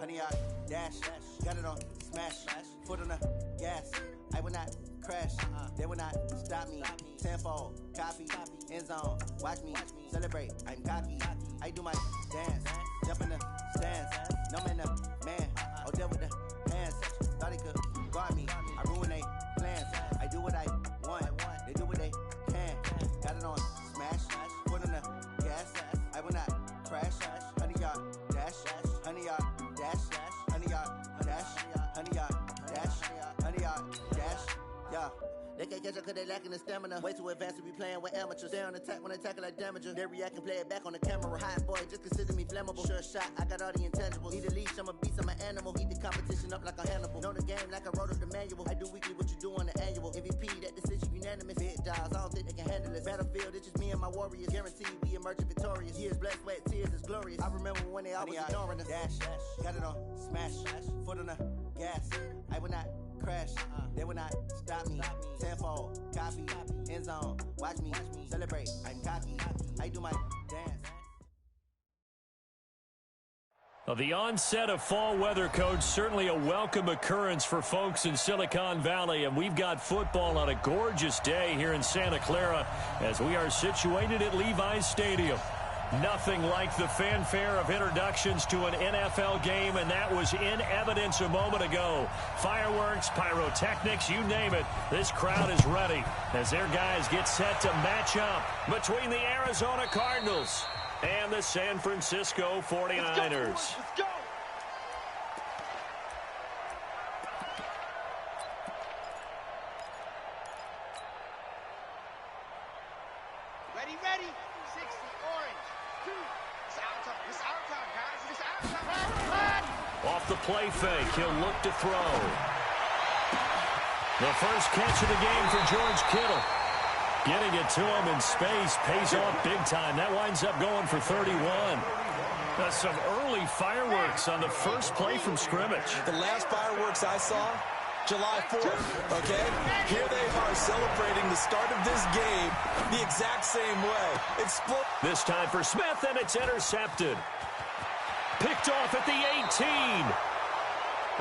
100 yard dash, got it on smash, foot on the gas. I will not crash, they will not stop me. Tenfold, copy, end zone, watch me celebrate. I'm cocky, I do my dance, jump in the stands. No man, the man, oh deal with the hands. Thought he could guard me, I ruin they plans. I do what I want, they do what they can. Got it on smash, foot on the gas. I will not crash, 100 yard dash, 100 yard dash, 100 yard dash, 100 yard dash, 100 yard dash, yeah. They can't catch up cause they lacking the stamina. Way too advanced to be playing with amateurs. Stay on attack when I tackle like damager. They react and play it back on the camera. Hot boy, just consider me flammable. Sure shot, I got all the intangibles. Need a leash, I'm a beast, I'm an animal. Heat the competition up like a Hannibal. Know the game like I wrote up the manual. I do weekly what you do on the annual. MVP, that decision unanimous. Big dials, I don't think they can handle it. Battlefield, it's just me and my warriors. Guaranteed we emerging victorious. Years, blood, sweat, tears, is glorious. I remember when they always ignoring us. Dash, got it on smash, foot on the gas. I will not crash, they will not stop me. Tenfold, copy, end zone, watch me celebrate. I'm cocky, I do my dance. Well, the onset of fall weather, Coach, certainly a welcome occurrence for folks in Silicon Valley, and we've got football on a gorgeous day here in Santa Clara as we are situated at Levi's Stadium. Nothing like the fanfare of introductions to an NFL game, and that was in evidence a moment ago. Fireworks, pyrotechnics, you name it. This crowd is ready as their guys get set to match up between the Arizona Cardinals and the San Francisco 49ers. Let's go. Ready. 60, orange. 2. It's our time, guys. It's our time. Off the play fake, he'll look to throw. The first catch of the game for George Kittle. Getting it to him in space pays off big time. That winds up going for 31. Some early fireworks on the first play from scrimmage. The last fireworks I saw, July 4th, okay? Here they are celebrating the start of this game the exact same way. This time for Smith, and it's intercepted. Picked off at the 18.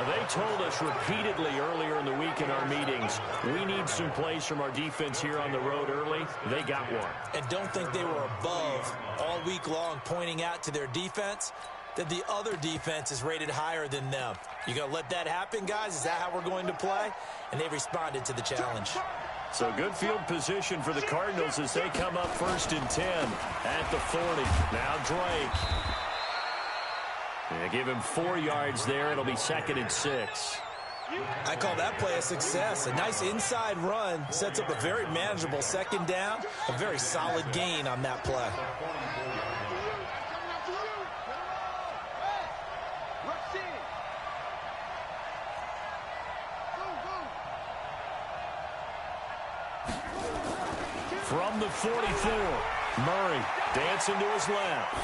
They told us repeatedly earlier in the week in our meetings, we need some plays from our defense here on the road early. They got one. And don't think they were above all week long pointing out to their defense that the other defense is rated higher than them. You going to let that happen, guys? Is that how we're going to play? And they responded to the challenge. So good field position for the Cardinals as they come up 1st and 10 at the 40. Now Drake. They give him 4 yards there. It'll be 2nd and 6. I call that play a success. A nice inside run sets up a very manageable 2nd down. A very solid gain on that play. From the 44, Murray dancing to his left.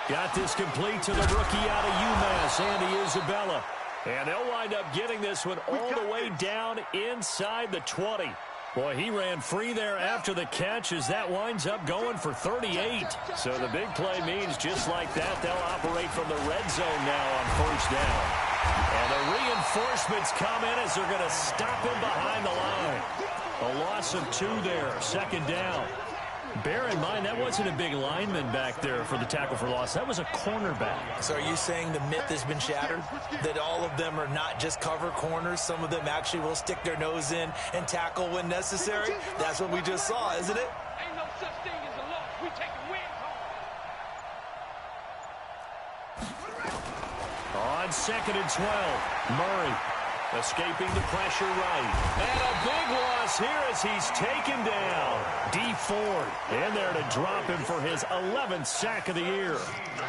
Got this complete to the rookie out of UMass, Andy Isabella. And they'll wind up getting this one all the way down inside the 20. Boy, he ran free there after the catch as that winds up going for 38. So the big play means just like that, they'll operate from the red zone now on 1st down. And the reinforcements come in as they're going to stop him behind the line. A loss of 2 there, 2nd down. Bear in mind, that wasn't a big lineman back there for the tackle for loss. That was a cornerback. So are you saying the myth has been shattered? That all of them are not just cover corners? Some of them actually will stick their nose in and tackle when necessary? That's what we just saw, isn't it? Ain't no such thing as a loss. We take a win home. On 2nd and 12, Murray escaping the pressure right. And a big loss here as he's taken down. D Ford in there to drop him for his 11th sack of the year.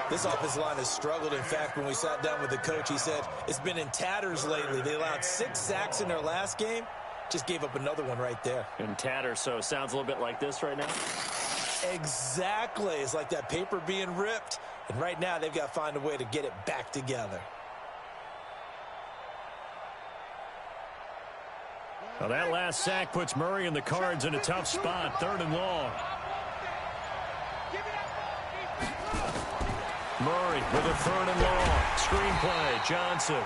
This offensive line has struggled. In fact, when we sat down with the coach, he said it's been in tatters lately. They allowed 6 sacks in their last game. Just gave up another one right there. In tatters, so it sounds a little bit like this right now? Exactly. It's like that paper being ripped. And right now, they've got to find a way to get it back together. Well, that last sack puts Murray and the Cards in a tough spot, 3rd and long. Murray with a 3rd and long. Screenplay, Johnson.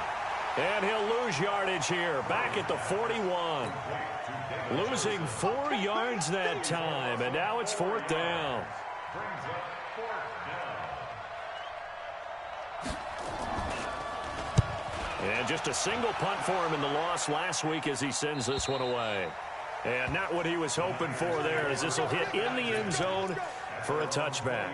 And he'll lose yardage here, back at the 41. Losing 4 yards that time, and now it's 4th down. And just a single punt for him in the loss last week as he sends this one away. And not what he was hoping for there, as this will hit in the end zone for a touchback.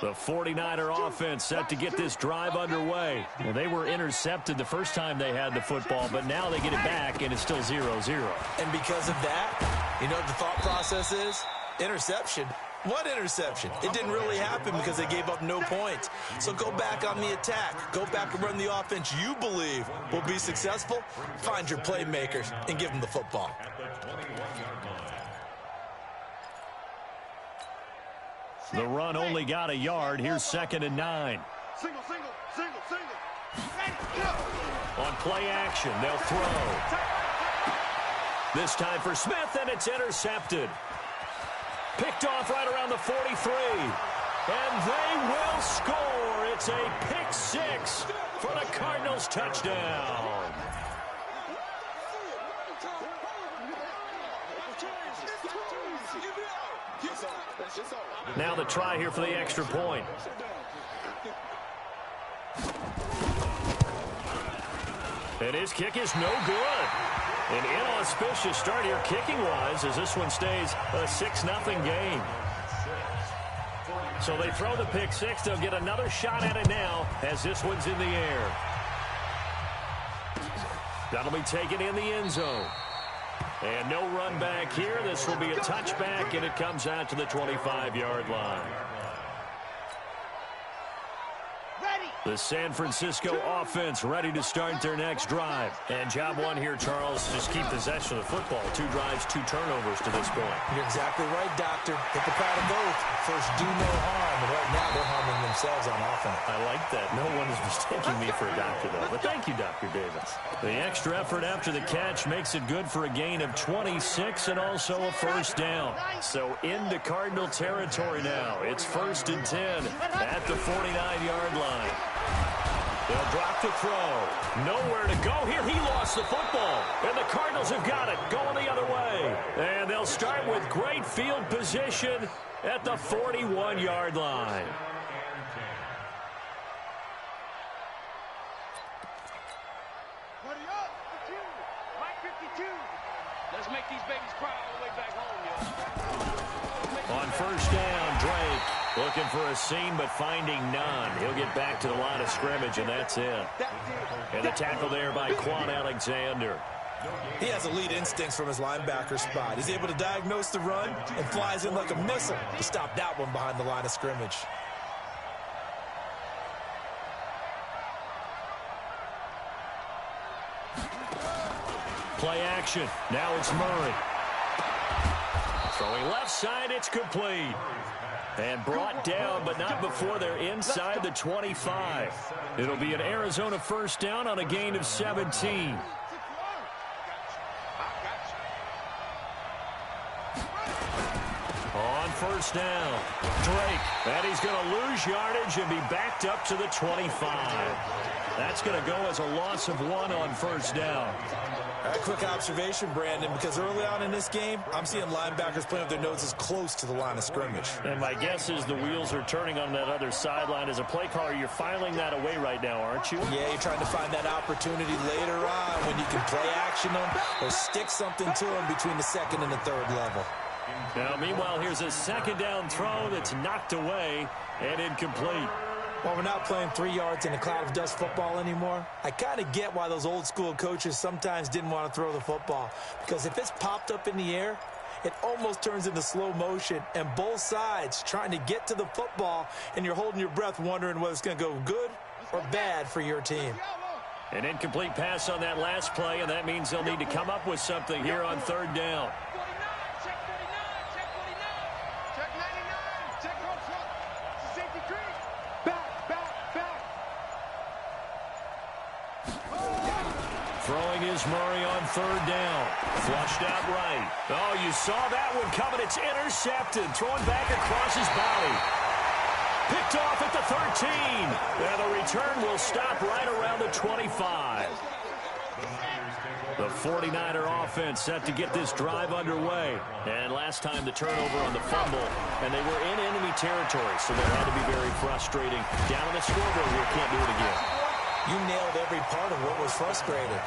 The 49er offense set to get this drive underway. Well, they were intercepted the first time they had the football, but now they get it back, and it's still 0-0. And because of that, you know what the thought process is? Interception. What interception? It didn't really happen because they gave up no points. So go back on the attack. Go back and run the offense you believe will be successful. Find your playmakers and give them the football. The run only got a yard. Here's 2nd and 9. Single. On play action, they'll throw. This time for Smith, and it's intercepted. Picked off right around the 43. And they will score. It's a pick 6 for the Cardinals touchdown. Now the try here for the extra point. And his kick is no good. An inauspicious start here kicking-wise as this one stays a 6-0 game. So they throw the pick 6. They'll get another shot at it now as this one's in the air. That'll be taken in the end zone. And no run back here. This will be a touchback, and it comes out to the 25-yard line. The San Francisco offense ready to start their next drive. And job one here, Charles, just keep possession of the football. 2 drives, 2 turnovers to this point. You're exactly right, Doctor. Hit the crowd of both. First, do no harm. And right now, they're harming themselves on offense. I like that. No one is mistaking me for a doctor, though. But thank you, Dr. Davis. The extra effort after the catch makes it good for a gain of 26 and also a first down. So into Cardinal territory now. It's 1st and 10 at the 49-yard line. They'll drop the throw. Nowhere to go here. He lost the football. And the Cardinals have got it. Going the other way. And they'll start with great field position at the 41-yard line. Let's make these babies cry all the way back home, yo. On first down, Drake looking for a seam, but finding none. He'll get back to the line of scrimmage, and that's it. And the tackle there by Quan Alexander. He has elite instincts from his linebacker spot. He's able to diagnose the run and flies in like a missile to stop that one behind the line of scrimmage. Play action. Now it's Murray. Throwing left side, it's complete. And brought down, but not before they're inside the 25. It'll be an Arizona first down on a gain of 17. On first down, Drake. And he's going to lose yardage and be backed up to the 25. That's going to go as a loss of 1 on first down. A quick observation, Brandon, because early on in this game, I'm seeing linebackers playing with their noses close to the line of scrimmage. And my guess is the wheels are turning on that other sideline. As a play caller, you're filing that away right now, aren't you? Yeah, you're trying to find that opportunity later on when you can play action them or stick something to them between the 2nd and the 3rd level. Now, meanwhile, here's a 2nd down throw that's knocked away and incomplete. While we're not playing 3 yards in a cloud of dust football anymore, I kind of get why those old school coaches sometimes didn't want to throw the football. Because if it's popped up in the air, it almost turns into slow motion, and both sides trying to get to the football, and you're holding your breath wondering whether it's going to go good or bad for your team. An incomplete pass on that last play, and that means they'll need to come up with something here on 3rd down. is Murray on third down. Flushed out right. Oh, you saw that one coming. It's intercepted. Throwing back across his body. Picked off at the 13. And the return will stop right around the 25. The 49er offense set to get this drive underway. And last time the turnover on the fumble, and they were in enemy territory, so that had to be very frustrating. Down on the scoreboard here, can't do it again. You nailed every part of what was frustrating.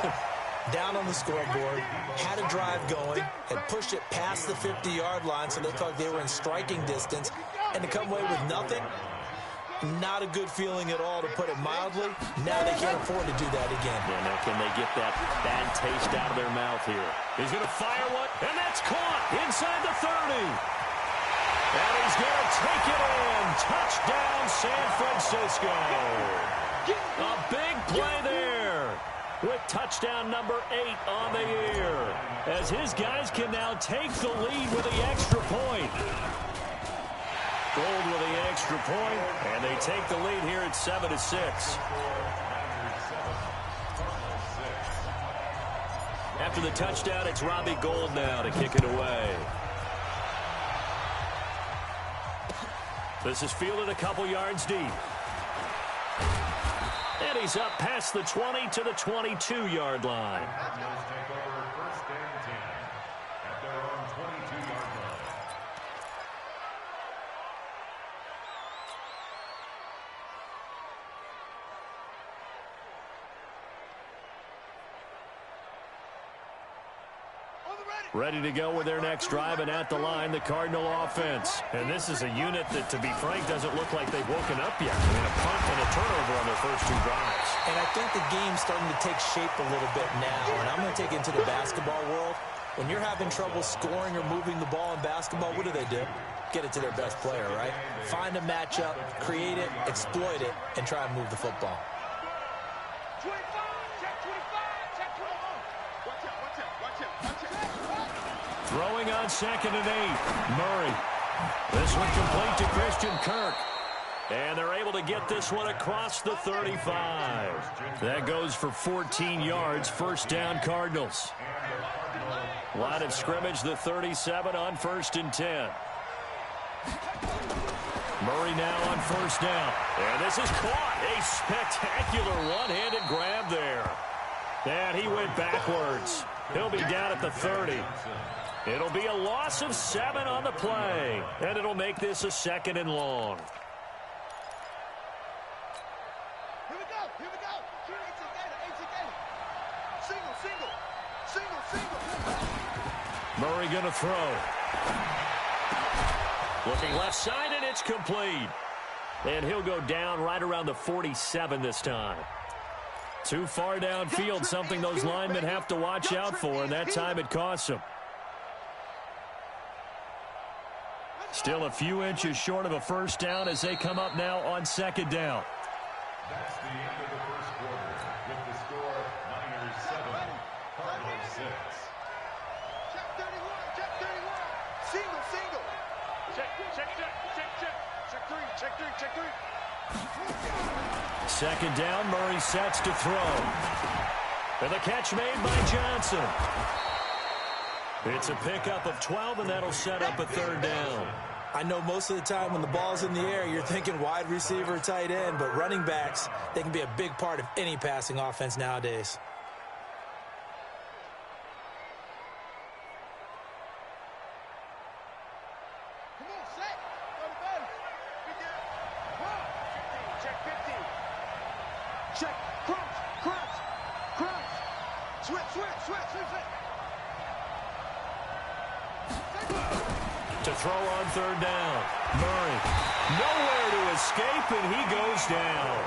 Down on the scoreboard, had a drive going, had pushed it past the 50-yard line, so it looked like they were in striking distance, and to come away with nothing, not a good feeling at all, to put it mildly. Now they can't afford to do that again. Yeah, now can they get that bad taste out of their mouth here? He's going to fire one, and that's caught inside the 30. And he's going to take it in. Touchdown, San Francisco. A big play there with touchdown number 8 on the year, as his guys can now take the lead with the extra point. Gold with the extra point, and they take the lead here at 7-6. After the touchdown, it's Robbie Gould now to kick it away. This is fielded a couple yards deep. And he's up past the 20 to the 22-yard line. Ready to go with their next drive, and at the line, the Cardinal offense. And this is a unit that, to be frank, doesn't look like they've woken up yet. I mean, a punt and a turnover on their first 2 drives. And I think the game's starting to take shape a little bit now, and I'm going to take it into the basketball world. When you're having trouble scoring or moving the ball in basketball, what do? Get it to their best player, right? Find a matchup, create it, exploit it, and try and move the football. 25, check 25, check 21. Watch out, watch out, watch out, watch out. Throwing on 2nd and 8. Murray. This one complete to Christian Kirk. And they're able to get this one across the 35. That goes for 14 yards. First down, Cardinals. Line of scrimmage, the 37 on 1st and 10. Murray now on 1st down. And this is caught. A spectacular one-handed grab there. And he went backwards. He'll be down at the 30. It'll be a loss of 7 on the play. And it'll make this a 2nd and long. Here we go, here we go. Single, single, single, single. Murray going to throw. Looking left side, and it's complete. And he'll go down right around the 47 this time. Too far downfield, something those linemen have to watch out for, and that time it costs them. Still a few inches short of a first down as they come up now on 2nd down. That's the end of the first quarter with the score Niners 7, Cardinals 6. Check 31, check 31. Single, single. Check, check, check, check, check. Check 3, check 3, check 3. 2nd down, Murray sets to throw. And the catch made by Johnson. It's a pickup of 12, and that'll set up a 3rd down. I know most of the time when the ball's in the air, you're thinking wide receiver, tight end, but running backs, they can be a big part of any passing offense nowadays. Come on, set. Go to base. Run. Check 15. Check. Crunch, crunch, crunch. Switch, switch, switch, switch, switch. To throw on 3rd down. Murray nowhere to escape, and he goes down.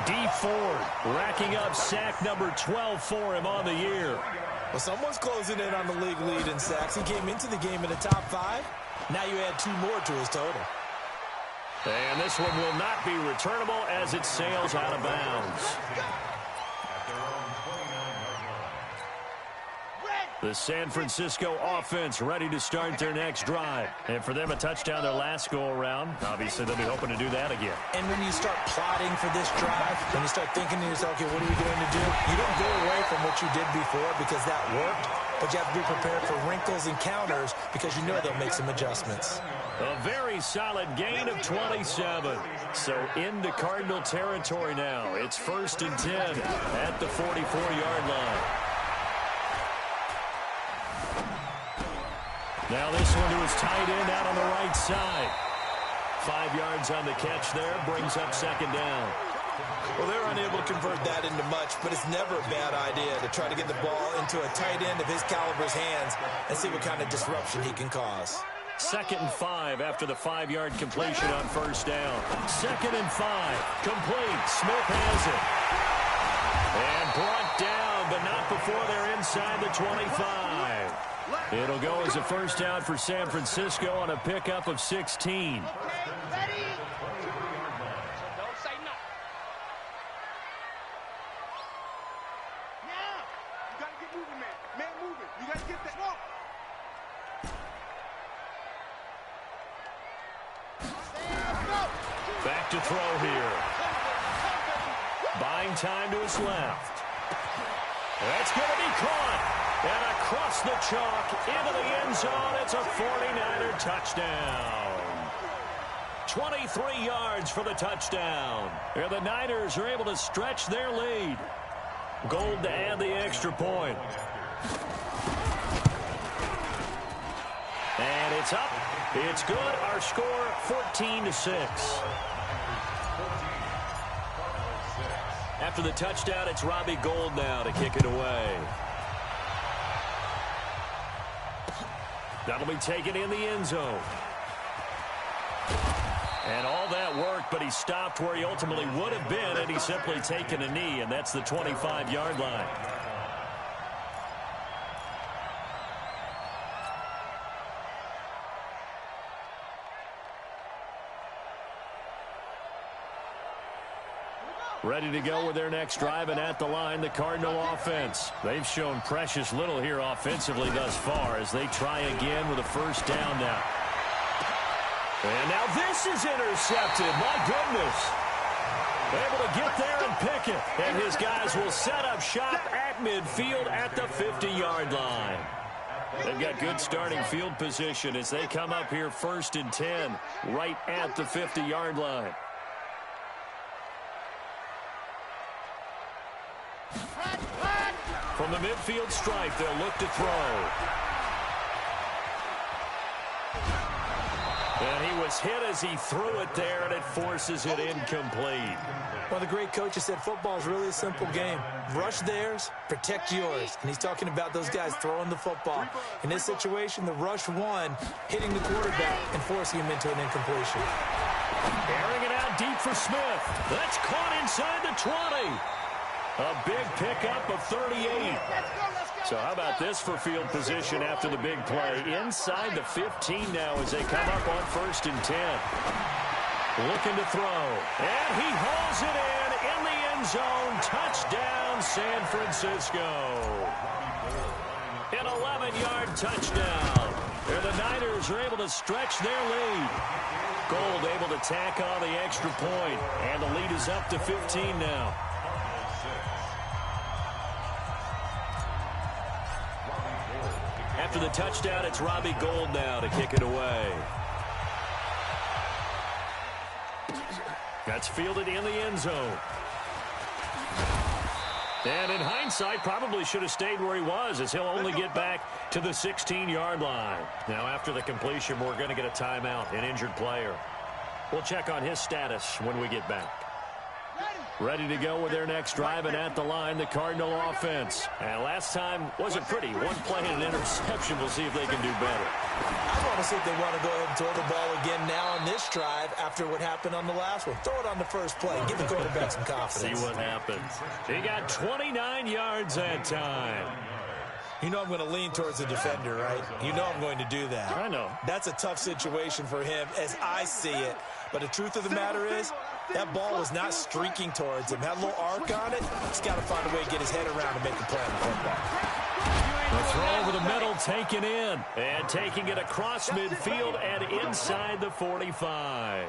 D. Ford racking up sack number 12 for him on the year. Well, someone's closing in on the league lead in sacks. He came into the game in the top 5. Now you add 2 more to his total. And this one will not be returnable as it sails out of bounds. At their own 29-yard line. Red. The San Francisco offense ready to start their next drive. And for them, a touchdown their last go-around. Obviously, they'll be hoping to do that again. And when you start plotting for this drive, when you start thinking to yourself, okay, what are we going to do? You don't go away from what you did before because that worked, but you have to be prepared for wrinkles and counters because you know they'll make some adjustments. A very solid gain of 27. So into Cardinal territory now. It's 1st and 10 at the 44-yard line. Now this one to his tight end out on the right side. 5 yards on the catch there, brings up 2nd down. Well, they're unable to convert that into much, but it's never a bad idea to try to get the ball into a tight end of his caliber's hands and see what kind of disruption he can cause. 2nd and 5 after the 5-yard completion on 1st down. 2nd and 5, complete. Smith has it. And brought down, but not before they're inside the 25. It'll go as a 1st down for San Francisco on a pickup of 16. Ready? Don't say nothing. Now, you got to get moving, man. Man moving. You got to get that. Whoa. Back to throw here. Buying time to his left. That's going to be caught. And across the chalk into the end zone. It's a 49er touchdown. 23 yards for the touchdown. And the Niners are able to stretch their lead. Gold to add the extra point. And it's up. It's good. Our score 14-6. After the touchdown, it's Robbie Gould now to kick it away. That'll be taken in the end zone. And all that worked, but he stopped where he ultimately would have been, and he's simply taken a knee, and that's the 25-yard line. Ready to go with their next drive, and at the line, the Cardinal offense. They've shown precious little here offensively thus far as they try again with a 1st down now. And now this is intercepted. My goodness. Able to get there and pick it. And his guys will set up shop at midfield at the 50-yard line. They've got good starting field position as they come up here 1st and 10 right at the 50-yard line. From the midfield stripe, they'll look to throw. And he was hit as he threw it there, and it forces it incomplete. Well, the great coaches said football is really a simple game. Rush theirs, protect yours. And he's talking about those guys throwing the football. In this situation, the rush one, hitting the quarterback and forcing him into an incompletion. Airing it out deep for Smith. That's caught inside the 20. A big pickup of 38. So how about this for field position after the big play? Inside the 15 now as they come up on 1st and 10. Looking to throw. And he hauls it in the end zone. Touchdown, San Francisco. An 11-yard touchdown. And the Niners are able to stretch their lead. Gould able to tack on the extra point. And the lead is up to 15 now. After the touchdown, it's Robbie Gould now to kick it away. That's fielded in the end zone. And in hindsight, probably should have stayed where he was as he'll only get back to the 16-yard line. Now, after the completion, we're going to get a timeout, an injured player. We'll check on his status when we get back. Ready to go with their next drive, and at the line, the Cardinal offense. And last time wasn't pretty. One play and an interception. We'll see if they can do better. I want to see if they want to go ahead and throw the ball again now on this drive after what happened on the last one. Throw it on the first play. Give the quarterback some confidence. See what happens. He got 29 yards that time. You know I'm going to lean towards the defender, right? You know I'm going to do that. I know. That's a tough situation for him as I see it. But the truth of the matter is, that ball was not streaking towards him. Had a little arc on it. He's got to find a way to get his head around and make a play on the football. The throw over the middle, taken in. And taking it across midfield and inside the 45.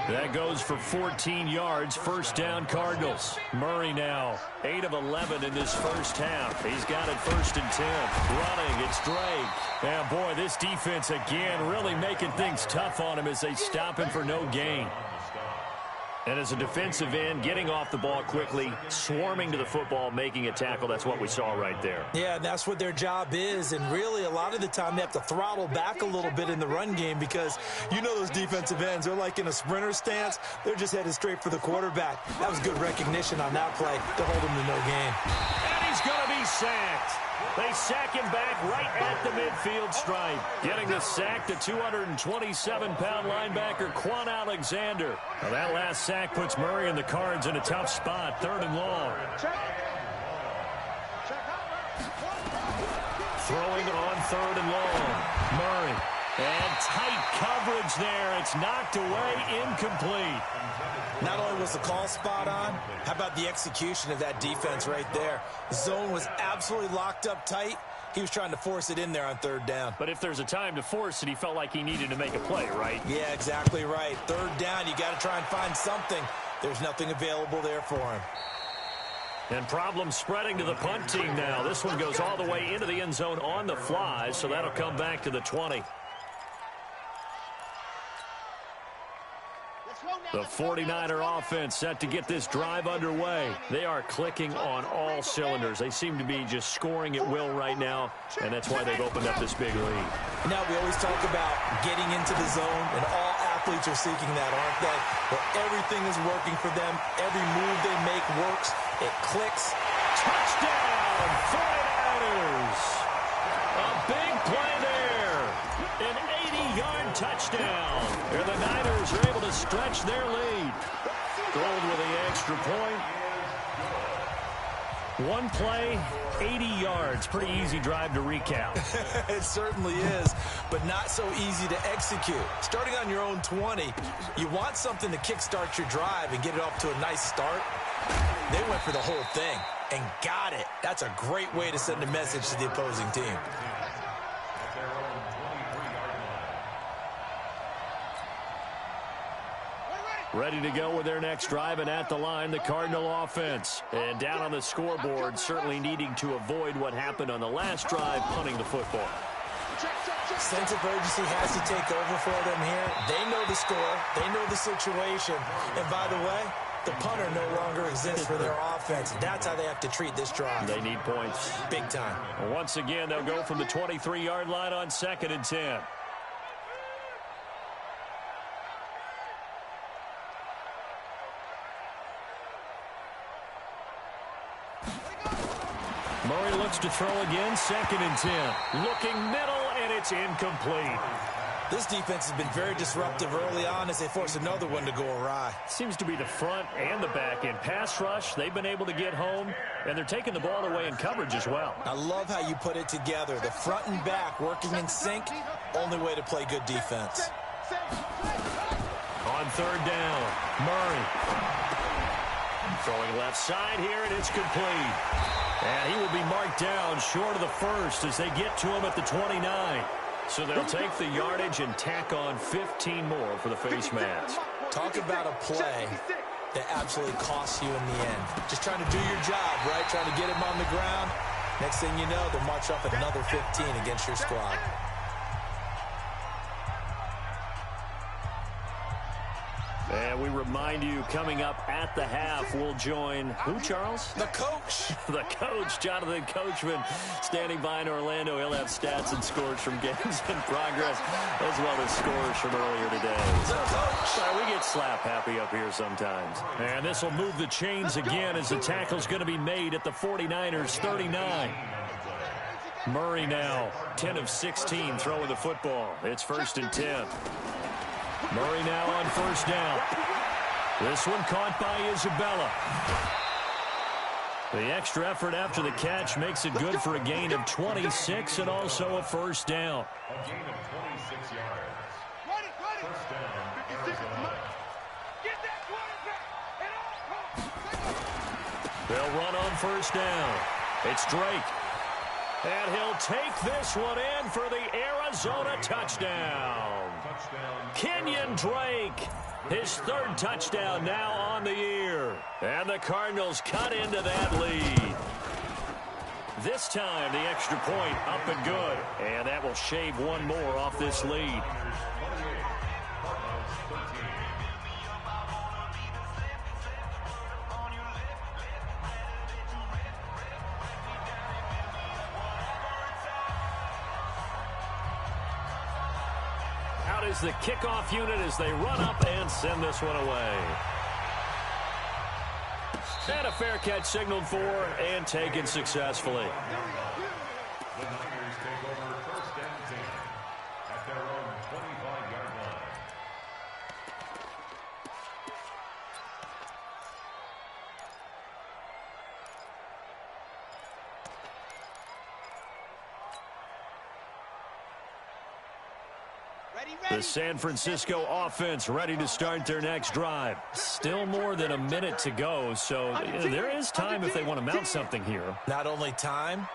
That goes for 14 yards. First down, Cardinals. Murray now, 8 of 11 in this first half. He's got it 1st and 10. Running, it's Drake. And boy, this defense again really making things tough on him as they stop him for no gain. And as a defensive end, getting off the ball quickly, swarming to the football, making a tackle, that's what we saw right there. Yeah, and that's what their job is. And really, a lot of the time, they have to throttle back a little bit in the run game because you know those defensive ends, they're like in a sprinter stance. They're just headed straight for the quarterback. That was good recognition on that play to hold him to no gain. And he's going to be sacked. They sack him back right at the midfield stripe. Getting the sack, the 227-pound linebacker, Quan Alexander. Now that last sack puts Murray and the Cards in a tough spot, 3rd and long. Throwing it on 3rd and long. Murray. And tight coverage there. It's knocked away, incomplete. Not only was the call spot on, how about the execution of that defense right there? The zone was absolutely locked up tight. He was trying to force it in there on 3rd down. But if there's a time to force it, he felt like he needed to make a play, right? Yeah, exactly right. 3rd down, you got to try and find something. There's nothing available there for him. And problems spreading to the punt team now. This one goes all the way into the end zone on the fly, so that'll come back to the 20. The 49er offense set to get this drive underway. They are clicking on all cylinders. They seem to be just scoring at will right now, and that's why they've opened up this big lead. Now, we always talk about getting into the zone, and all athletes are seeking that, aren't they? Where everything is working for them. Every move they make works. It clicks. Touchdown, 49ers! A big play there. An 80-yard touchdown. And the Niners are able to stretch their lead. Gold with the extra point. One play, 80 yards. Pretty easy drive to recap. It certainly is, but not so easy to execute. Starting on your own 20, you want something to kickstart your drive and get it off to a nice start. They went for the whole thing and got it. That's a great way to send a message to the opposing team. Ready to go with their next drive, and at the line, the Cardinal offense. And down on the scoreboard, certainly needing to avoid what happened on the last drive, punting the football. Sense of urgency has to take over for them here. They know the score. They know the situation. And by the way, the punter no longer exists for their offense. That's how they have to treat this drive. They need points. Big time. Once again, they'll go from the 23-yard line on 2nd and 10. Murray looks to throw again, 2nd and 10. Looking middle, and it's incomplete. This defense has been very disruptive early on as they force another one to go awry. Seems to be the front and the back end. Pass rush, they've been able to get home, and they're taking the ball away in coverage as well. I love how you put it together. The front and back working in sync, only way to play good defense. On 3rd down, Murray. Throwing left side here, and it's complete. And he will be marked down short of the first as they get to him at the 29. So they'll take the yardage and tack on 15 more for the face mask. Talk about a play that absolutely costs you in the end. Just trying to do your job, right? Trying to get him on the ground. Next thing you know, they'll march off another 15 against your squad. And we remind you, coming up at the half, we'll join who, Charles? The coach. The coach, Jonathan Coachman, standing by in Orlando. He'll have stats and scores from games in progress, as well as scores from earlier today. The coach. We get slap happy up here sometimes. And this will move the chains again as the tackle's going to be made at the 49ers 39. Murray now, 10 of 16 throwing the football. It's 1st and 10. Murray now on 1st down. This one caught by Isabella. The extra effort after the catch makes it good for a gain of 26 and also a 1st down. A gain of 26 yards. First down, Arizona. They'll run on 1st down. It's Drake. And he'll take this one in for the Arizona touchdown. Kenyon Drake, his third touchdown now on the year. And the Cardinals cut into that lead. This time, the extra point up and good. And that will shave one more off this lead. Out is the kickoff unit as they run up and send this one away. And a fair catch signaled for and taken successfully. The Niners take over 1st and 10 at their own 25-yard line. The San Francisco offense ready to start their next drive. Still more than a minute to go, so there is time if they want to mount something here. Not only time,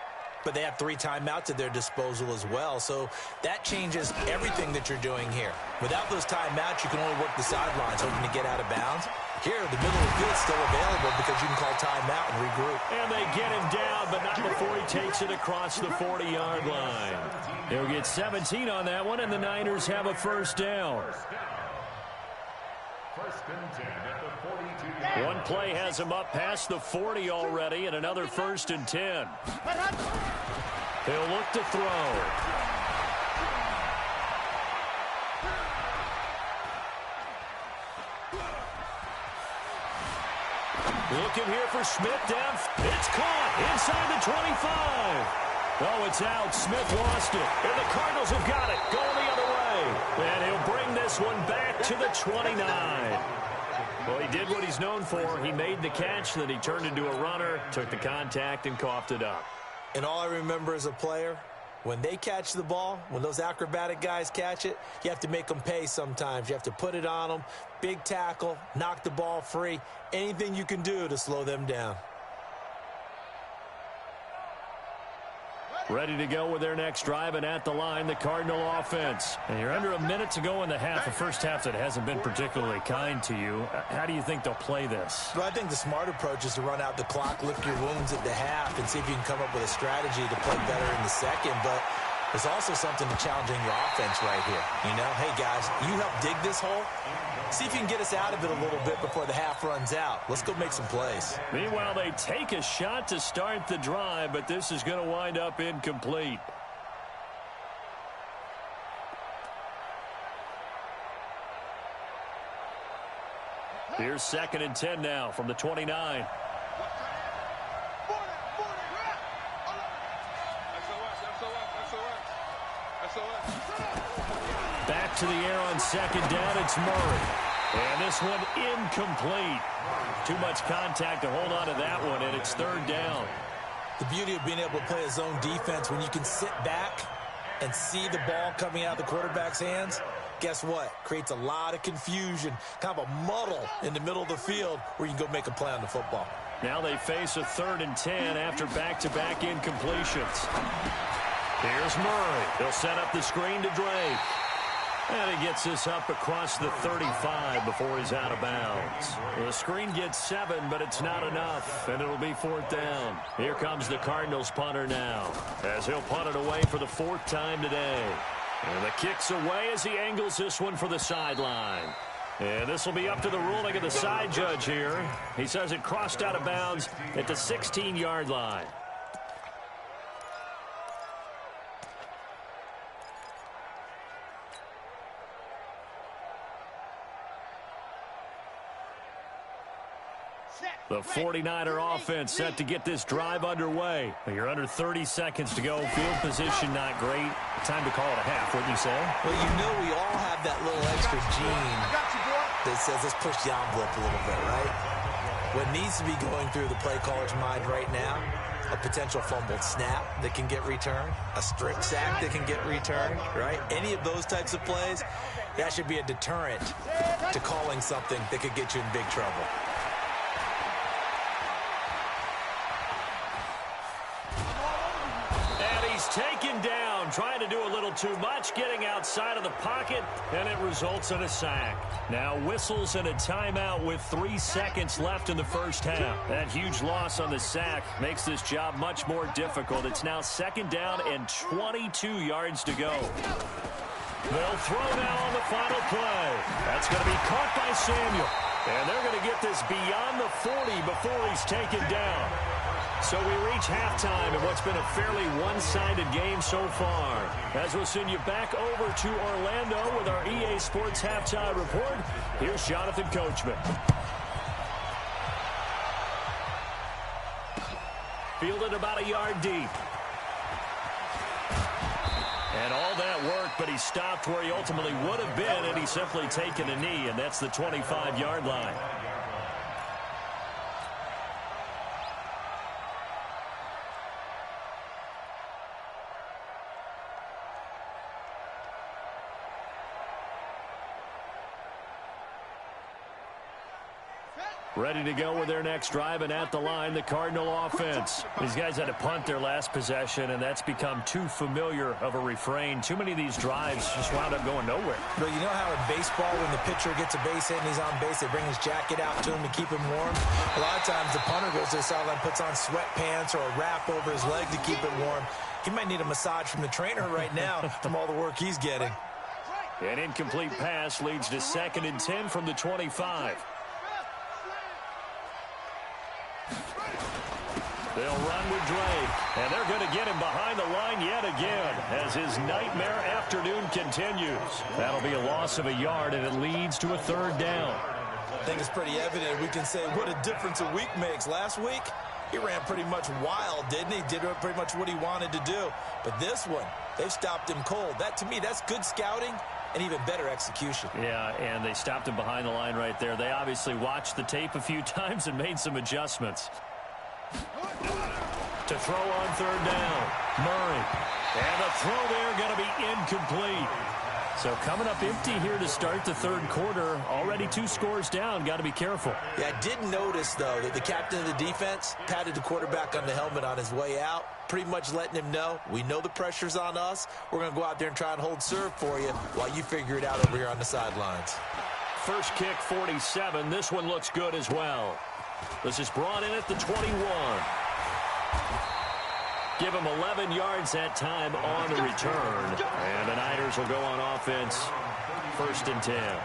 but they have 3 timeouts at their disposal as well. So that changes everything that you're doing here. Without those timeouts, you can only work the sidelines, hoping to get out of bounds. Here, the middle of the field is still available because you can call timeout and regroup. And they get him down, but not before he takes it across the 40-yard line. He'll get 17 on that one, and the Niners have a first down. 1st and 10 at the 42-yard line. One play has him up past the 40 already, and another 1st and 10. He'll look to throw. Looking here for Smith down. It's caught inside the 25. Oh, it's out. Smith lost it. And the Cardinals have got it. Going the other way. And he'll bring this one back to the 29. Well, he did what he's known for. He made the catch, then he turned into a runner, took the contact, and coughed it up. And all I remember as a player, when they catch the ball, when those acrobatic guys catch it, you have to make them pay sometimes. You have to put it on them, big tackle, knock the ball free, anything you can do to slow them down. Ready to go with their next drive, and at the line, the Cardinal offense. And you're under a minute to go in the half, a first half that hasn't been particularly kind to you. How do you think they'll play this? Well, I think the smart approach is to run out the clock, lick your wounds at the half, and see if you can come up with a strategy to play better in the second. But there's also something to challenging your offense right here. You know, hey, guys, you help dig this hole. See if you can get us out of it a little bit before the half runs out. Let's go make some plays. Meanwhile, they take a shot to start the drive, but this is going to wind up incomplete. Here's 2nd and 10 now from the 29. Back to the air on 2nd down, it's Murray. And this one incomplete. Too much contact to hold on to that one, and it's 3rd down. The beauty of being able to play a zone defense, when you can sit back and see the ball coming out of the quarterback's hands, guess what? Creates a lot of confusion, kind of a muddle in the middle of the field where you can go make a play on the football. Now they face a 3rd and 10 after back-to-back incompletions. Here's Murray. He'll set up the screen to Drake. And he gets this up across the 35 before he's out of bounds. The screen gets 7, but it's not enough, and it'll be 4th down. Here comes the Cardinals punter now, as he'll punt it away for the 4th time today. And the kick's away as he angles this one for the sideline. And this will be up to the ruling of the side judge here. He says it crossed out of bounds at the 16-yard line. The 49er offense set to get this drive underway. You're under 30 seconds to go. Field position not great. Time to call it a half, wouldn't you say? Well, you know we all have that little extra gene that says let's push the envelope a little bit, right? What needs to be going through the play caller's mind right now, a potential fumbled snap that can get returned, a strip sack that can get returned, right? Any of those types of plays, that should be a deterrent to calling something that could get you in big trouble. him trying to do a little too much, getting outside of the pocket, and it results in a sack. Now whistles and a timeout with 3 seconds left in the first half. That huge loss on the sack makes this job much more difficult. It's now 2nd down and 22 yards to go. They'll throw now on the final play. That's going to be caught by Samuel. And they're going to get this beyond the 40 before he's taken down. So we reach halftime in what's been a fairly one-sided game so far. As we'll send you back over to Orlando with our EA Sports Halftime Report, here's Jonathan Coachman. Fielded about a yard deep. And all that work, but he stopped where he ultimately would have been, and he's simply taken a knee, and that's the 25-yard line. Ready to go with their next drive, and at the line, the Cardinal offense. These guys had to punt their last possession, and that's become too familiar of a refrain. Too many of these drives just wound up going nowhere. But you know how in baseball, when the pitcher gets a base hit and he's on base, they bring his jacket out to him to keep him warm? A lot of times the punter goes to the sideline, puts on sweatpants or a wrap over his leg to keep it warm. He might need a massage from the trainer right now from all the work he's getting. An incomplete pass leads to 2nd and 10 from the 25. They'll run with Drake, and they're going to get him behind the line yet again as his nightmare afternoon continues. That'll be a loss of a yard, and it leads to a 3rd down. I think it's pretty evident. We can say what a difference a week makes. Last week, he ran pretty much wild, didn't he? Did pretty much what he wanted to do. But this one, they've stopped him cold. That, to me, that's good scouting and even better execution. Yeah, and they stopped him behind the line right there. They obviously watched the tape a few times and made some adjustments. To throw on 3rd down, Murray. And the throw there going to be incomplete. So coming up empty here to start the 3rd quarter. Already 2 scores down. Got to be careful. Yeah, I did notice, though, that the captain of the defense patted the quarterback on the helmet on his way out, pretty much letting him know, we know the pressure's on us. We're going to go out there and try and hold serve for you while you figure it out over here on the sidelines. First kick, 47. This one looks good as well. This is brought in at the 21. Give him 11 yards that time on the return. And the Niners will go on offense. 1st and 10.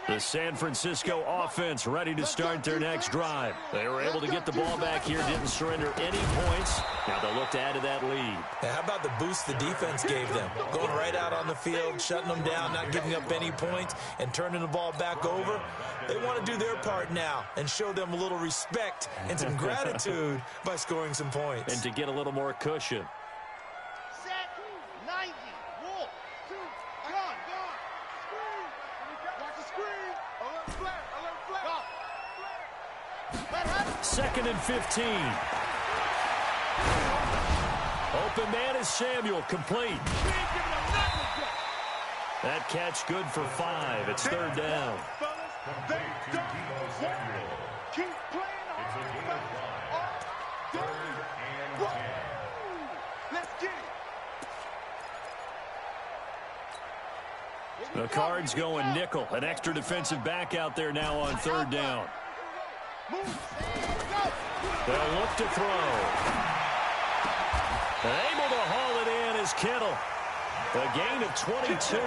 The San Francisco offense ready to start their next drive. They were able to get the ball back here, didn't surrender any points. Now they'll look to add to that lead. Now, how about the boost the defense gave them? Going right out on the field, shutting them down, not giving up any points, and turning the ball back over. They want to do their part now and show them a little respect and some gratitude by scoring some points. And to get a little more cushion. Set, 90, walk, 2, gone. Screen. Watch the screen. Alert flag. 2nd and 15. Open man is Samuel, complete. That catch good for 5. It's 3rd down. They don't keep playing on. Let's get it. The Cards going nickel. An extra defensive back out there now on 3rd down. They'll look to throw. Able to haul it in is Kittle. A gain of 22.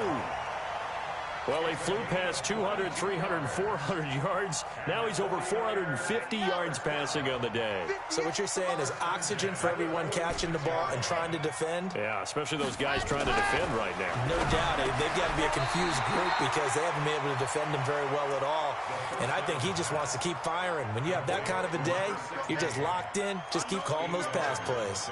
Well, he flew past 200, 300, 400 yards. Now he's over 450 yards passing on the day. So what you're saying is oxygen for everyone catching the ball and trying to defend? Yeah, especially those guys trying to defend right now. No doubt. They've got to be a confused group because they haven't been able to defend him very well at all. And I think he just wants to keep firing. When you have that kind of a day, you're just locked in. Just keep calling those pass plays.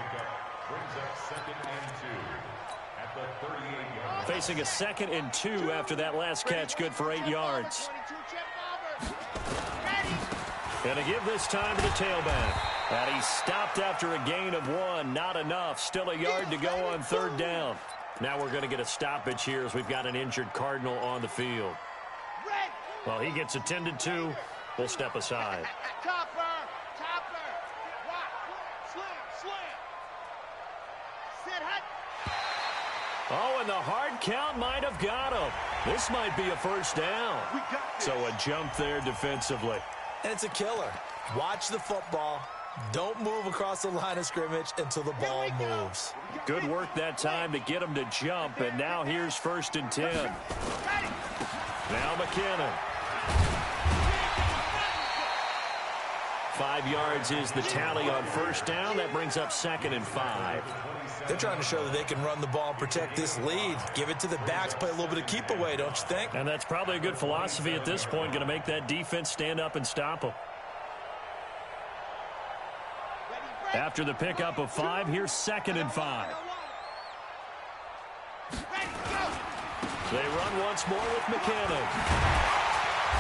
Facing a 2nd and 2 after that last catch, good for 8 yards. And to give this time to the tailback. And he stopped after a gain of 1. Not enough. Still a yard to go on 3rd down. Now we're going to get a stoppage here as we've got an injured Cardinal on the field. Well, he gets attended to. We'll step aside. Copper, Oh, and the hard count might have got him. This might be a first down. So a jump there defensively. And it's a killer. Watch the football. Don't move across the line of scrimmage until the ball moves. Good work that time to get him to jump, and now here's 1st and 10. Now McKinnon. 5 yards is the tally on first down. That brings up 2nd and 5. They're trying to show that they can run the ball and protect this lead. Give it to the backs, play a little bit of keep away, don't you think? And that's probably a good philosophy at this point, going to make that defense stand up and stop them. After the pickup of 5, here's 2nd and 5. They run once more with McKinnon.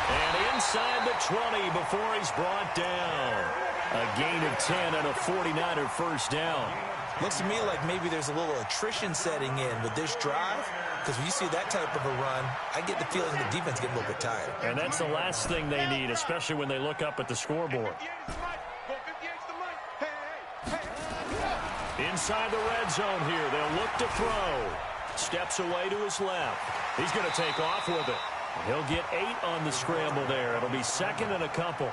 And inside the 20 before he's brought down. A gain of 10 and a 49er first down. Looks to me like maybe there's a little attrition setting in with this drive. Because when you see that type of a run, I get the feeling the defense getting a little bit tired. And that's the last thing they need, especially when they look up at the scoreboard. Inside the red zone here. They'll look to throw. Steps away to his left. He's going to take off with it. He'll get 8 on the scramble there. It'll be 2nd and a couple.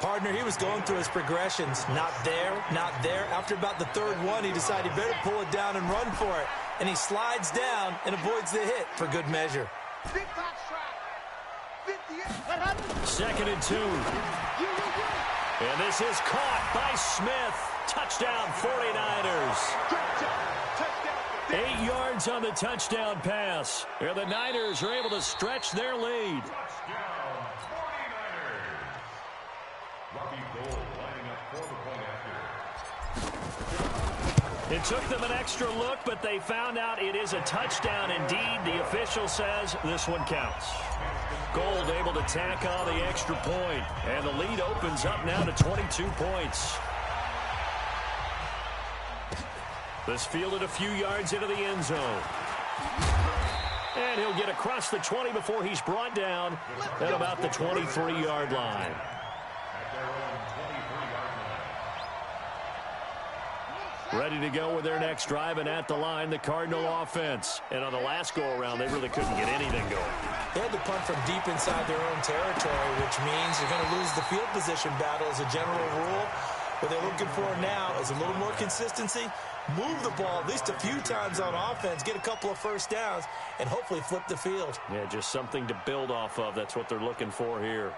Partner, he was going through his progressions. Not there, not there. After about the 3rd one, he decided he better pull it down and run for it. And he slides down and avoids the hit for good measure. 2nd and 2. And this is caught by Smith. Touchdown 49ers. 8 yards on the touchdown pass. And the Niners are able to stretch their lead. Touchdown 49ers. Robbie Gould lining up for the point after. It took them an extra look, but they found out it is a touchdown indeed. The official says this one counts. Gould able to tack on the extra point, and the lead opens up now to 22 points. This fielded a few yards into the end zone. And he'll get across the 20 before he's brought down at about the 23-yard line. Ready to go with their next drive, and at the line, the Cardinal offense. And on the last go-around, they really couldn't get anything going. They had to punt from deep inside their own territory, which means you're going to lose the field position battle as a general rule. What they're looking for now is a little more consistency. Move the ball at least a few times on offense, get a couple of first downs, and hopefully flip the field. Yeah, just something to build off of. That's what they're looking for here.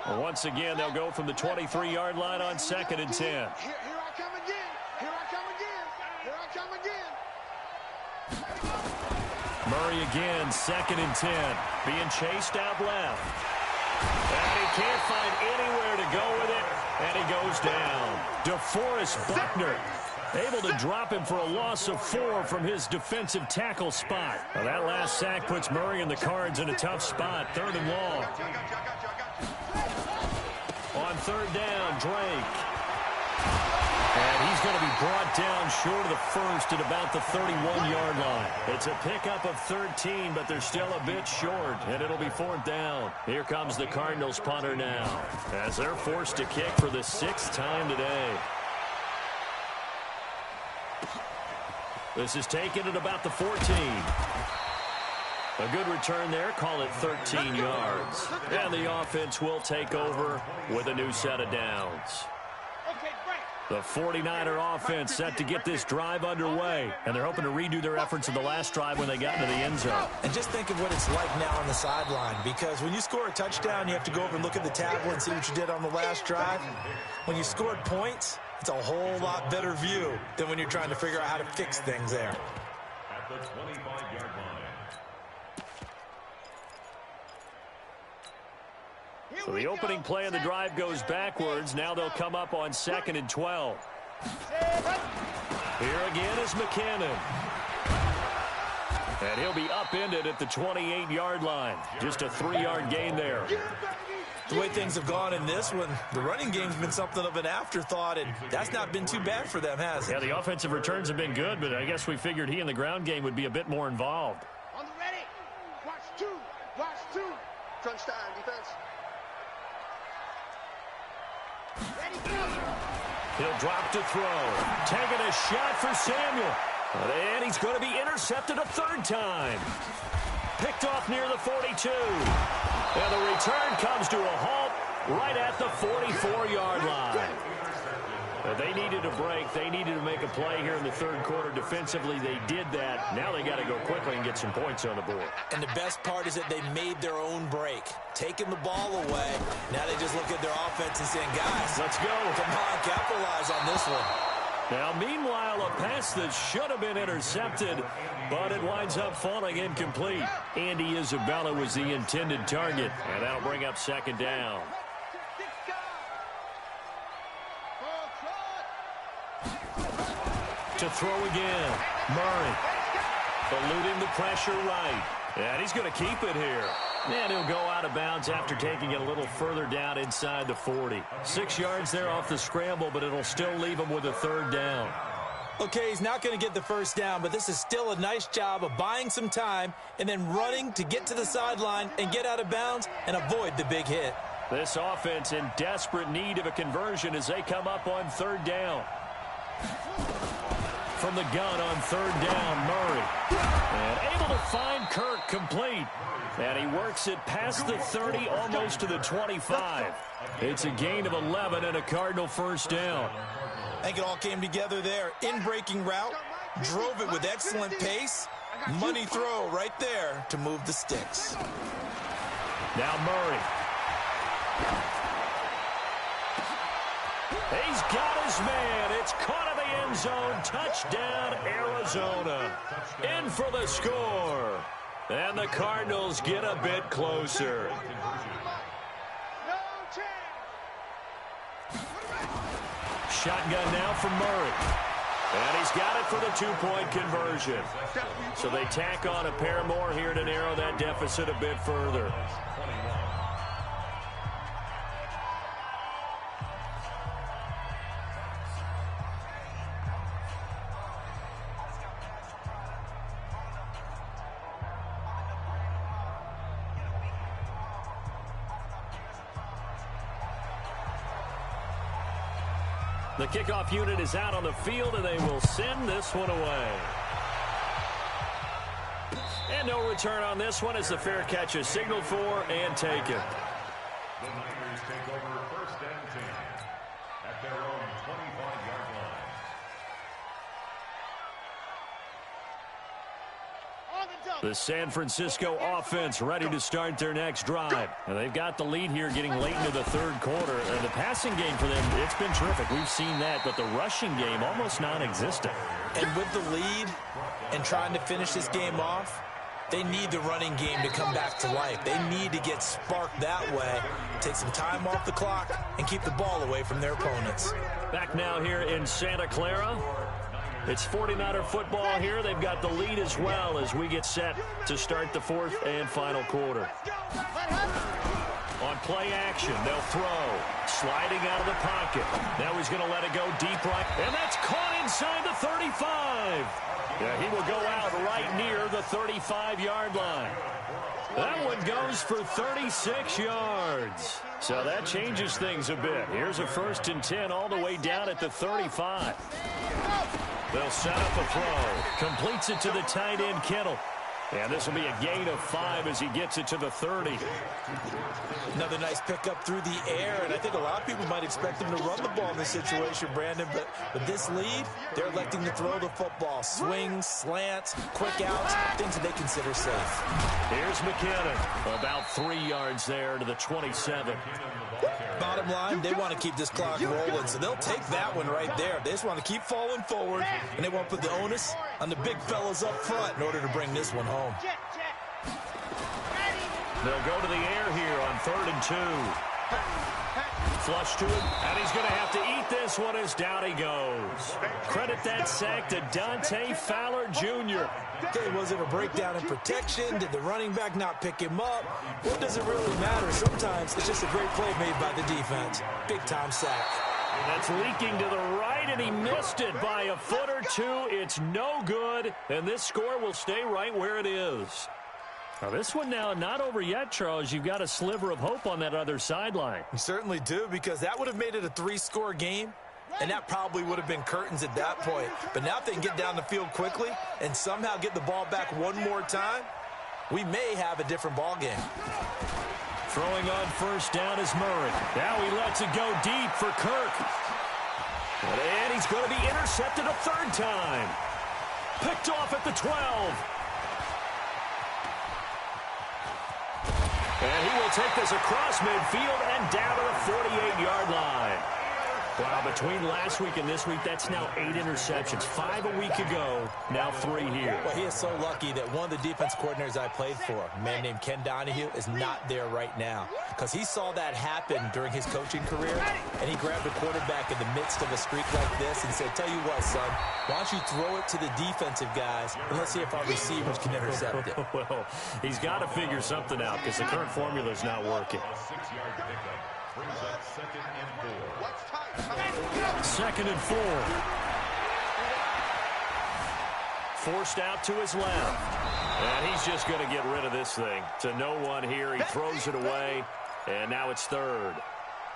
Well, once again, they'll go from the 23-yard line on 2nd and 10. Here I come again. Here I come again. Here I come again. Murray again, 2nd and 10. Being chased out left. And he can't find anywhere to go with it. And he goes down. DeForest Buckner able to drop him for a loss of 4 from his defensive tackle spot. Now that last sack puts Murray and the Cards in a tough spot. 3rd and long. On 3rd down, Drake. And he's going to be brought down short of the first at about the 31-yard line. It's a pickup of 13, but they're still a bit short, and it'll be 4th down. Here comes the Cardinals punter now, as they're forced to kick for the 6th time today. This is taken at about the 14. A good return there, call it 13 yards. And the offense will take over with a new set of downs. The 49er offense set to get this drive underway, and they're hoping to redo their efforts in the last drive when they got into the end zone. And just think of what it's like now on the sideline, because when you score a touchdown, you have to go over and look at the tablet and see what you did on the last drive. When you scored points, it's a whole lot better view than when you're trying to figure out how to fix things there. At the 25-yard line. So the opening play of the drive goes backwards. Now they'll come up on 2nd and 12. Here again is McKinnon. And he'll be upended at the 28-yard line. Just a 3-yard gain there. The way things have gone in this one, the running game's been something of an afterthought, and that's not been too bad for them, has it? Yeah, the offensive returns have been good, but I guess we figured he in the ground game would be a bit more involved. On the ready. Watch 2. Watch 2. Crunch time, defense. Ready, go. He'll drop to throw. Taking a shot for Samuel. And he's going to be intercepted a third time. Picked off near the 42. And the return comes to a halt right at the 44-yard line. They needed a break. They needed to make a play here in the third quarter. Defensively, they did that. Now they got to go quickly and get some points on the board. And the best part is that they made their own break. Taking the ball away. Now they just look at their offense and saying, guys, let's go. Come on, capitalize on this one. Now, meanwhile, a pass that should have been intercepted, but it winds up falling incomplete. Andy Isabella was the intended target, and that'll bring up second down. To throw again, Murray. Eluding the pressure right. And he's going to keep it here. And he'll go out of bounds after taking it a little further down inside the 40. 6 yards there off the scramble, but it'll still leave him with a third down. Okay, he's not going to get the first down, but this is still a nice job of buying some time and then running to get to the sideline and get out of bounds and avoid the big hit. This offense in desperate need of a conversion as they come up on third down. From the gun on third down, Murray. And able to find Kirk complete. And he works it past the 30, almost to the 25. It's a gain of 11 and a Cardinal first down. I think it all came together there. In-breaking route, drove it with excellent pace. Money throw right there to move the sticks. Now Murray. He's got his man. It's caught in the end zone. Touchdown, Arizona. In for the score. And the Cardinals get a bit closer. Shotgun now from Murray. And he's got it for the two-point conversion. So they tack on a pair more here to narrow that deficit a bit further. The kickoff unit is out on the field, and they will send this one away. And no return on this one as the fair catch is signaled for and taken. The Niners take over first and 10 at their own 25-yard line. The San Francisco offense ready to start their next drive. And they've got the lead here getting late into the third quarter. And the passing game for them, it's been terrific. We've seen that, but the rushing game almost non-existent. And with the lead and trying to finish this game off, they need the running game to come back to life. They need to get sparked that way, take some time off the clock, and keep the ball away from their opponents. Back now here in Santa Clara. It's 49er football here. They've got the lead as well as we get set to start the fourth and final quarter. On play action, they'll throw. Sliding out of the pocket. Now he's going to let it go deep right. And that's caught inside the 35. Yeah, he will go out right near the 35-yard line. That one goes for 36 yards. So that changes things a bit. Here's a first and 10 all the way down at the 35. They'll set up a throw. Completes it to the tight end, Kittle. And this will be a gain of 5 as he gets it to the 30. Another nice pickup through the air, and I think a lot of people might expect him to run the ball in this situation, Brandon, but with this lead, they're electing to throw the football. Swings, slants, quick outs, things that they consider safe. Here's McKinnon, about 3 yards there to the 27. Bottom line, they want to keep this clock rolling, so they'll take that one right there. They just want to keep falling forward, and they want to put the onus on the big fellas up front in order to bring this one home. They'll go to the air here on 3rd and 2. Flush to him, and he's going to have to eat this one as down he goes. Credit that sack to Dante Fowler Jr. Okay, was it a breakdown in protection? Did the running back not pick him up? What does it really matter? Sometimes it's just a great play made by the defense. Big-time sack. That's leaking to the right, and he missed it by a foot or two. It's no good, and this score will stay right where it is. Now, this one now not over yet, Charles. You've got a sliver of hope on that other sideline. You certainly do, because that would have made it a 3-score game. and that probably would have been curtains at that point. But now if they can get down the field quickly and somehow get the ball back one more time, we may have a different ball game. Throwing on first down is Murray. Now he lets it go deep for Kirk. And he's going to be intercepted a third time. Picked off at the 12. And he will take this across midfield and down to the 48-yard line. Wow, between last week and this week, that's now 8 interceptions. 5 a week ago, now 3 here. Well, he is so lucky that one of the defense coordinators I played for, a man named Ken Donahue, is not there right now. Because he saw that happen during his coaching career, and he grabbed a quarterback in the midst of a streak like this and said, tell you what, son, why don't you throw it to the defensive guys, and let's see if our receivers can intercept it. Well, he's got to figure something out because the current formula is not working. A 6-yard pickup brings up 2nd and 4. Second and 4. Forced out to his left. And he's just going to get rid of this thing. To no one here. He throws it away. And now it's third.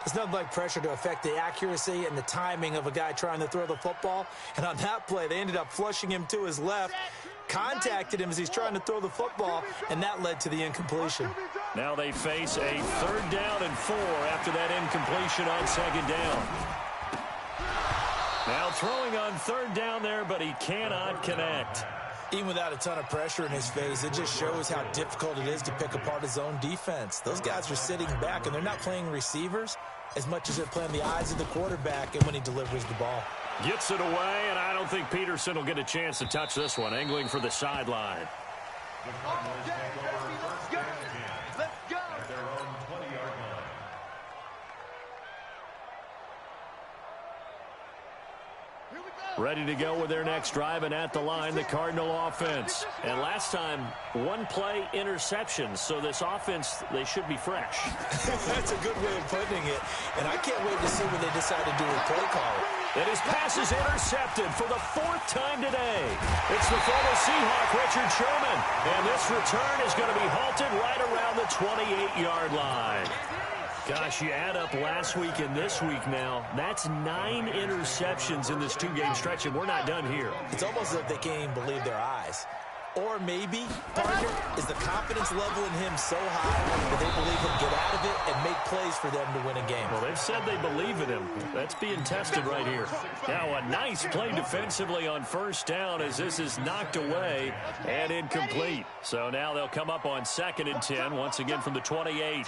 It's nothing like pressure to affect the accuracy and the timing of a guy trying to throw the football. And on that play, they ended up flushing him to his left, contacted him as he's trying to throw the football, and that led to the incompletion. Now they face a 3rd down and 4 after that incompletion on 2nd down. Now throwing on 3rd down there, but he cannot connect. Even without a ton of pressure in his face, it just shows how difficult it is to pick apart his own defense. Those guys are sitting back, and they're not playing receivers as much as they're playing the eyes of the quarterback and when he delivers the ball. Gets it away, and I don't think Peterson will get a chance to touch this one. Angling for the sideline. The Cardinals take over first and 10 at their own 20-yard line. Ready to go with their next drive, and at the line, the Cardinal offense. And last time, 1 play interception, so this offense, they should be fresh. That's a good way of putting it, and I can't wait to see what they decide to do with play calling. And his pass is intercepted for the 4th time today. It's the former Seahawk, Richard Sherman, and this return is going to be halted right around the 28-yard line. Gosh, you add up last week and this week now, that's 9 interceptions in this 2-game stretch, and we're not done here. It's almost as if they can't even believe their eyes. Or maybe, partner, is the confidence level in him so high that they believe he'll get out of it and make plays for them to win a game. Well, they've said they believe in him. That's being tested right here. Now a nice play defensively on first down as this is knocked away and incomplete. So now they'll come up on 2nd and 10, once again from the 28.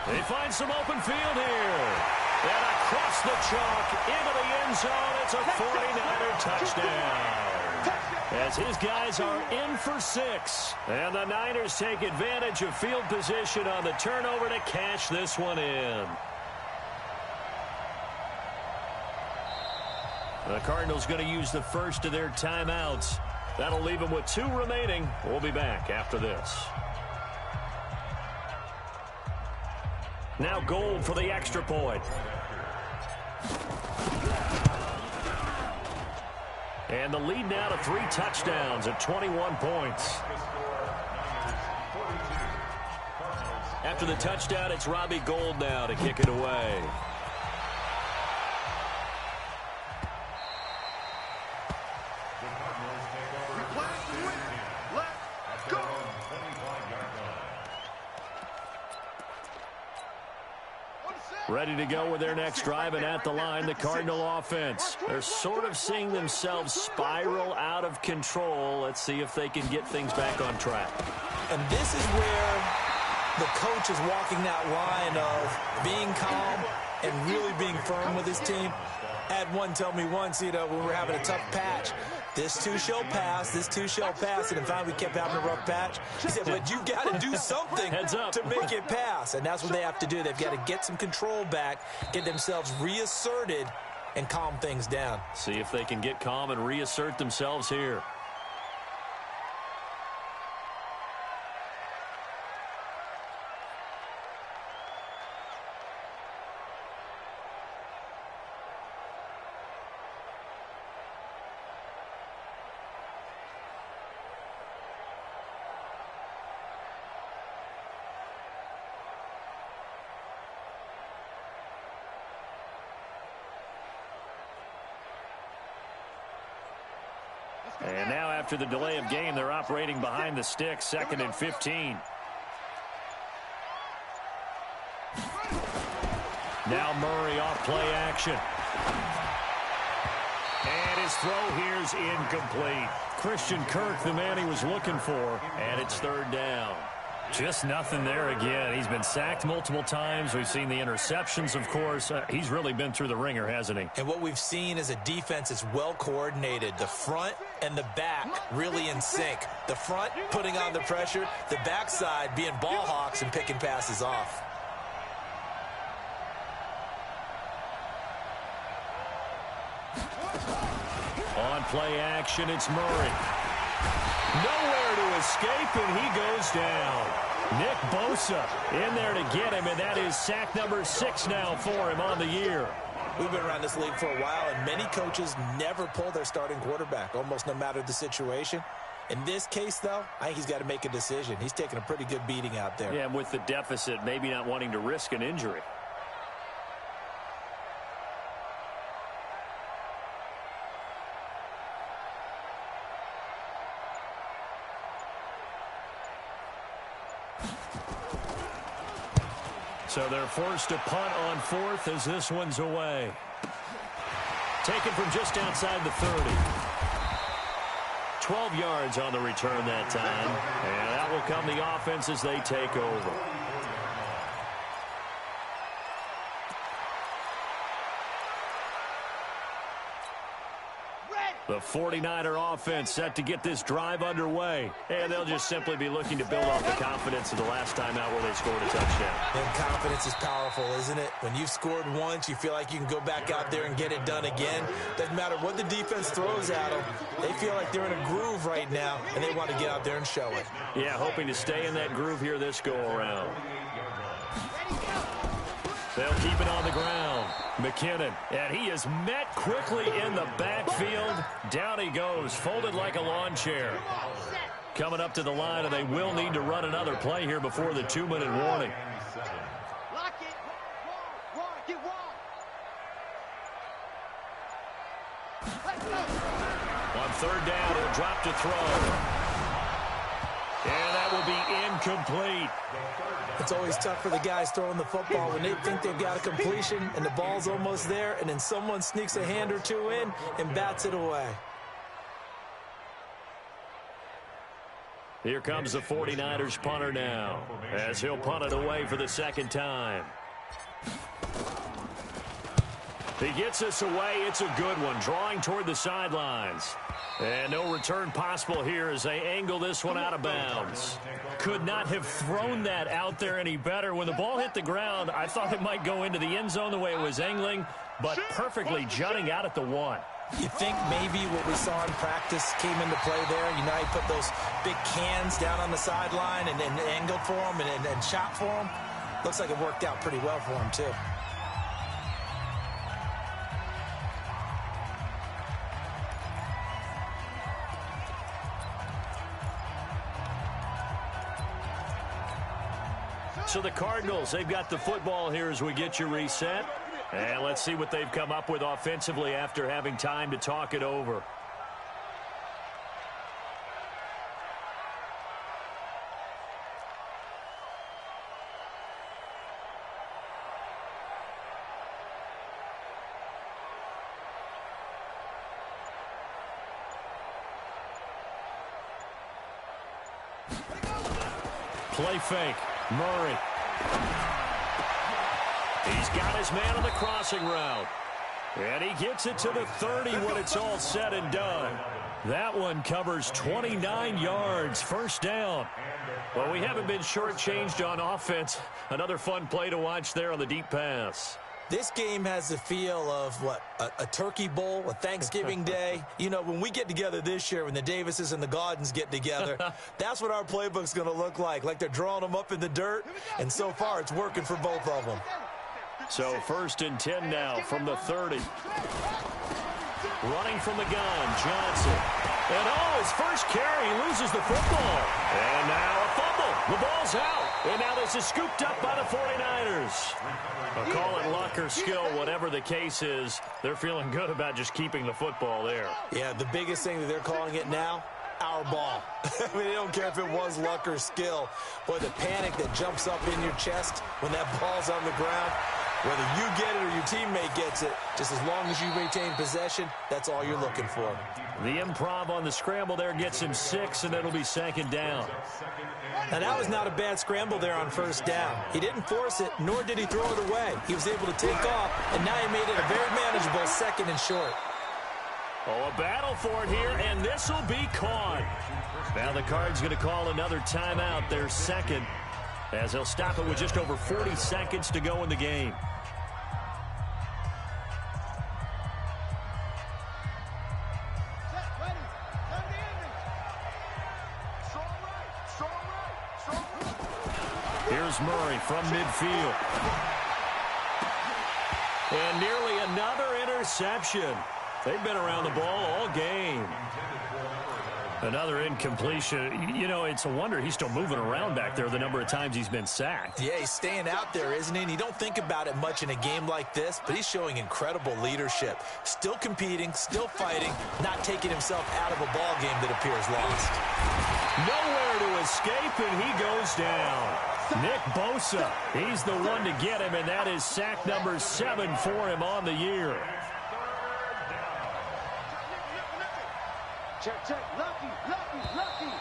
They find some open field here. And across the chalk into the end zone, it's a 49er touchdown. As his guys are in for 6. And the Niners take advantage of field position on the turnover to cash this one in. The Cardinals going to use the first of their timeouts. That'll leave them with 2 remaining. We'll be back after this. Now Gold for the extra point. And the lead now to 3 touchdowns at 21 points. After the touchdown, it's Robbie Gould now to kick it away. Ready to go with their next drive, and at the line, the Cardinal offense. They're sort of seeing themselves spiral out of control. Let's see if they can get things back on track. And this is where the coach is walking that line of being calm and really being firm with his team. I had one tell me once, when we were having a tough patch, this too shall pass, this too shall pass, and finally we kept having a rough patch. He said, but you got to do something to make it pass, and that's what they have to do. They've got to get some control back, get themselves reasserted, and calm things down. See if they can get calm and reassert themselves here. And now after the delay of game, they're operating behind the sticks, 2nd and 15. Now Murray off play action. And his throw here's incomplete. Christian Kirk, the man he was looking for, and it's 3rd down. Just nothing there again. He's been sacked multiple times. We've seen the interceptions, of course. He's really been through the ringer, hasn't he? And what we've seen is a defense that's well coordinated. The front and the back really in sync. The front putting on the pressure, the backside being ball hawks and picking passes off. On play action, it's Murray. Nowhere to escape, and he goes down. Nick Bosa in there to get him, and that is sack number 6 now for him on the year. We've been around this league for a while, and many coaches never pull their starting quarterback, almost no matter the situation. In this case, though, I think he's got to make a decision. He's taking a pretty good beating out there. Yeah, and with the deficit, maybe not wanting to risk an injury. So they're forced to punt on 4th as this one's away. Taken from just outside the 30. 12 yards on the return that time. And that will come the offense as they take over. The 49er offense set to get this drive underway. And they'll just simply be looking to build off the confidence of the last time out where they scored a touchdown. And confidence is powerful, isn't it? When you've scored once, you feel like you can go back out there and get it done again. Doesn't matter what the defense throws at them. They feel like they're in a groove right now, and they want to get out there and show it. Yeah, hoping to stay in that groove here this go-around. They'll keep it on the ground. McKinnon, and he is met quickly in the backfield. Down he goes, folded like a lawn chair. Coming up to the line, and they will need to run another play here before the 2-minute warning. Lock it. Get one. On 3rd down, he'll drop to throw. And that will be incomplete. It's always tough for the guys throwing the football when they think they've got a completion and the ball's almost there, and then someone sneaks a hand or two in and bats it away. Here comes the 49ers punter now, as he'll punt it away for the 2nd time. He gets this away. It's a good one, drawing toward the sidelines. And no return possible here as they angle this one out of bounds. Could not have thrown that out there any better. When the ball hit the ground, I thought it might go into the end zone the way it was angling, but perfectly jutting out at the 1. You think maybe what we saw in practice came into play there? You know, he put those big cans down on the sideline and angled for him and shot for him. Looks like it worked out pretty well for him, too. So the Cardinals, they've got the football here as we get you reset. And let's see what they've come up with offensively after having time to talk it over. Play fake. Murray. He's got his man on the crossing route. And he gets it to the 30 when it's all said and done. That one covers 29 yards. 1st down. Well, we haven't been shortchanged on offense. Another fun play to watch there on the deep pass. This game has the feel of, what, a turkey bowl, a Thanksgiving day. You know, when we get together this year, when the Davises and the Gaudens get together, that's what our playbook's going to look like they're drawing them up in the dirt, and so far it's working for both of them. So 1st and 10 now from the 30. Running from the gun, Johnson. And his first carry, he loses the football. And now a fumble. The ball's out. And now this is scooped up by the 49ers. I'll call it luck or skill, whatever the case is. They're feeling good about just keeping the football there. Yeah, the biggest thing that they're calling it now, our ball. I mean, they don't care if it was luck or skill. Boy, the panic that jumps up in your chest when that ball's on the ground, whether you get it or your teammate gets it, just as long as you retain possession, that's all you're looking for. The improv on the scramble there gets him 6, and it'll be second down. And that was not a bad scramble there on first down. He didn't force it, nor did he throw it away. He was able to take off, and now he made it a very manageable second and short. Oh, a battle for it here, and this will be caught. Now the Cards going to call another timeout, their second, as they'll stop it with just over 40 seconds to go in the game. Here's Murray from midfield. And nearly another interception. They've been around the ball all game. Another incompletion. You know, it's a wonder he's still moving around back there the number of times he's been sacked. Yeah, he's staying out there, isn't he? And you don't think about it much in a game like this, but he's showing incredible leadership. Still competing, still fighting, not taking himself out of a ball game that appears lost. Nowhere to escape, and he goes down. Nick Bosa, he's the one to get him, and that is sack number 7 for him on the year. Check, check, lucky, lucky, lucky.